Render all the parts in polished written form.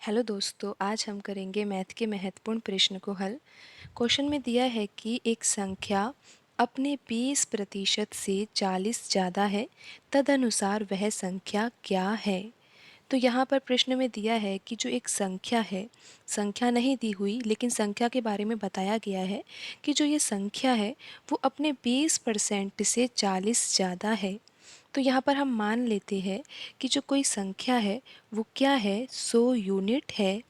Hello दोस्तों, आज हम करेंगे मैथ के महत्वपूर्ण प्रश्न को हल। क्वेश्चन में दिया है कि एक संख्या अपने 20% से 40 ज़्यादा है, तदनुसार वह संख्या क्या है। तो यहाँ पर प्रश्न में दिया है कि जो एक संख्या है, संख्या नहीं दी हुई लेकिन संख्या के बारे में बताया गया है कि जो ये संख्या है वो अपने 20% से 40 ज़्यादा है। तो यहाँ पर हम मान लेते हैं कि जो कोई संख्या है वो क्या है, 100 यूनिट है।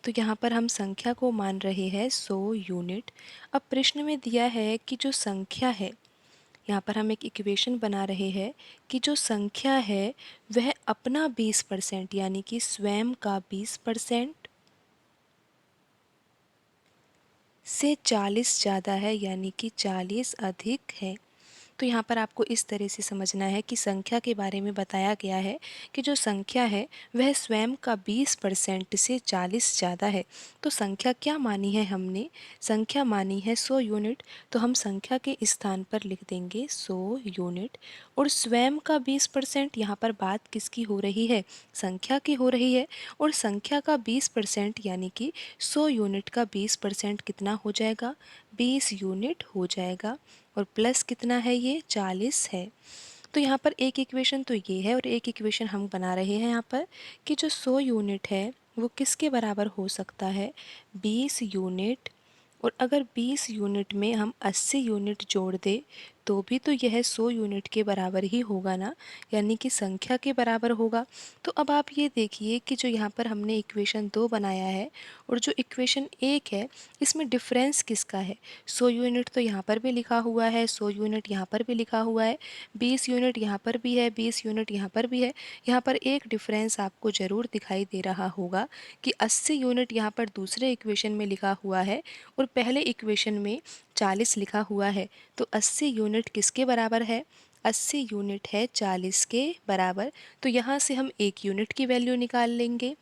तो यहाँ पर हम संख्या को मान रहे हैं 100 यूनिट। अब प्रश्न में दिया है कि जो संख्या है, यहाँ पर हम एक इक्वेशन बना रहे हैं कि जो संख्या है वह अपना 20% यानी कि स्वयं का 20% से 40 ज़्यादा है, यानी कि 40 अधिक है। तो यहाँ पर आपको इस तरह से समझना है कि संख्या के बारे में बताया गया है कि जो संख्या है वह स्वयं का 20% से 40 ज़्यादा है। तो संख्या क्या मानी है हमने, संख्या मानी है 100 यूनिट। तो हम संख्या के स्थान पर लिख देंगे 100 यूनिट। और स्वयं का 20%, यहाँ पर बात किसकी हो रही है, संख्या की हो रही है। और संख्या का 20% यानी कि 100 यूनिट का 20% कितना हो जाएगा, 20 यूनिट हो जाएगा। और प्लस कितना है, ये 40 है। तो यहाँ पर एक इक्वेशन तो ये है और एक इक्वेशन हम बना रहे हैं यहाँ पर कि जो 100 यूनिट है वो किसके बराबर हो सकता है, 20 यूनिट। और अगर 20 यूनिट में हम 80 यूनिट जोड़ दें तो भी तो यह 100 यूनिट के बराबर ही होगा ना, यानी कि संख्या के बराबर होगा। तो अब आप ये देखिए कि जो यहाँ पर हमने इक्वेशन 2 बनाया है और जो इक्वेशन 1 है इसमें डिफरेंस किसका है। 100 यूनिट तो यहाँ पर भी लिखा हुआ है, 100 यूनिट यहाँ पर भी लिखा हुआ है, 20 यूनिट यहाँ पर भी है, 20 यूनिट यहाँ पर भी है। यहाँ पर एक डिफरेंस आपको ज़रूर दिखाई दे रहा होगा कि 80 यूनिट यहाँ पर दूसरे इक्वेशन में लिखा हुआ है और पहले इक्वेशन में 40 लिखा हुआ है। तो 80 यूनिट किसके बराबर है, 80 यूनिट है 40 के बराबर। तो यहाँ से हम 1 यूनिट की वैल्यू निकाल लेंगे।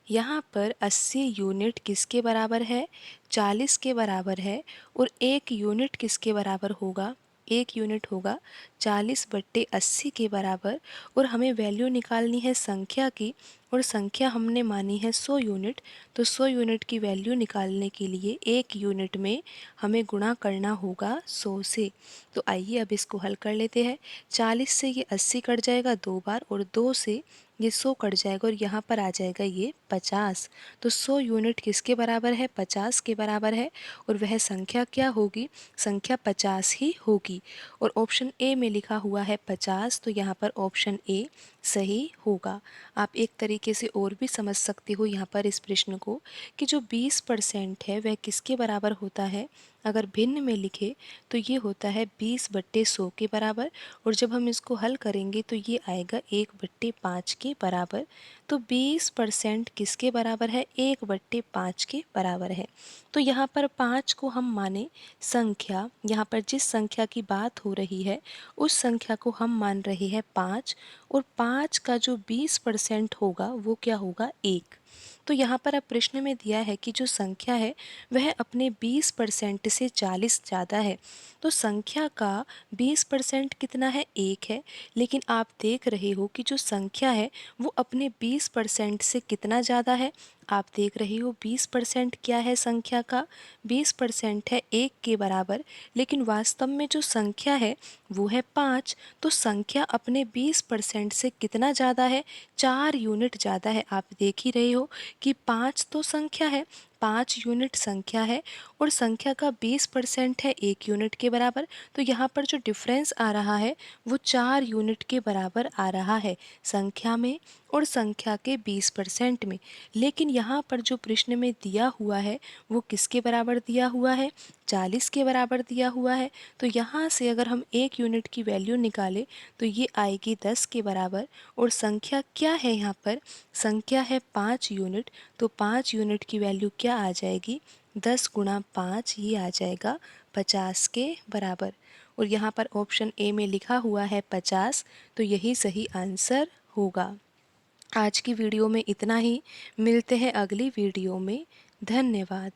यहाँ पर 80 यूनिट किसके बराबर है, 40 के बराबर है। और 1 यूनिट किसके बराबर होगा, 1 यूनिट होगा 40/80 के बराबर। और हमें वैल्यू निकालनी है संख्या की, और संख्या हमने मानी है 100 यूनिट। तो 100 यूनिट की वैल्यू निकालने के लिए 1 यूनिट में हमें गुणा करना होगा 100 से। तो आइए अब इसको हल कर लेते हैं। 40 से ये 80 कट जाएगा 2 बार, और 2 से ये 100 कट जाएगा और यहाँ पर आ जाएगा ये 50। तो 100 यूनिट किसके बराबर है, 50 के बराबर है। और वह संख्या क्या होगी, संख्या 50 ही होगी। और ऑप्शन ए में लिखा हुआ है 50, तो यहाँ पर ऑप्शन ए सही होगा। आप एक तरीके से और भी समझ सकते हो यहाँ पर इस प्रश्न को कि जो 20% है वह किसके बराबर होता है। अगर भिन्न में लिखे तो ये होता है 20/100 के बराबर। और जब हम इसको हल करेंगे तो ये आएगा 1/5 के बराबर। तो 20% किसके बराबर है, 1/5 के बराबर है। तो यहाँ पर 5 को हम माने संख्या, यहाँ पर जिस संख्या की बात हो रही है उस संख्या को हम मान रहे हैं 5। और 5 का जो 20% होगा वो क्या होगा, 1। तो यहाँ पर अब प्रश्न में दिया है कि जो संख्या है वह अपने 20% से 40 ज़्यादा है। तो संख्या का 20% कितना है, 1 है। लेकिन आप देख रहे हो कि जो संख्या है वो अपने 20% से कितना ज़्यादा है। आप देख रहे हो 20% क्या है संख्या का, 20% है 1 के बराबर। लेकिन वास्तव में जो संख्या है वो है 5। तो संख्या अपने 20% से कितना ज़्यादा है, 4 यूनिट ज़्यादा है। आप देख ही रहे हो कि 5 तो संख्या है, 5 यूनिट संख्या है। और संख्या का 20% है 1 यूनिट के बराबर। तो यहाँ पर जो डिफरेंस आ रहा है वो 4 यूनिट के बराबर आ रहा है संख्या में और संख्या के 20% में। लेकिन यहाँ पर जो प्रश्न में दिया हुआ है वो किसके बराबर दिया हुआ है, 40 के बराबर दिया हुआ है। तो यहाँ से अगर हम 1 यूनिट की वैल्यू निकालें तो ये आएगी 10 के बराबर। और संख्या क्या है, यहाँ पर संख्या है 5 यूनिट। तो 5 यूनिट की वैल्यू क्या आ जाएगी, 10 गुणा 5, ये आ जाएगा 50 के बराबर। और यहाँ पर ऑप्शन ए में लिखा हुआ है 50, तो यही सही आंसर होगा। आज की वीडियो में इतना ही, मिलते हैं अगली वीडियो में। धन्यवाद।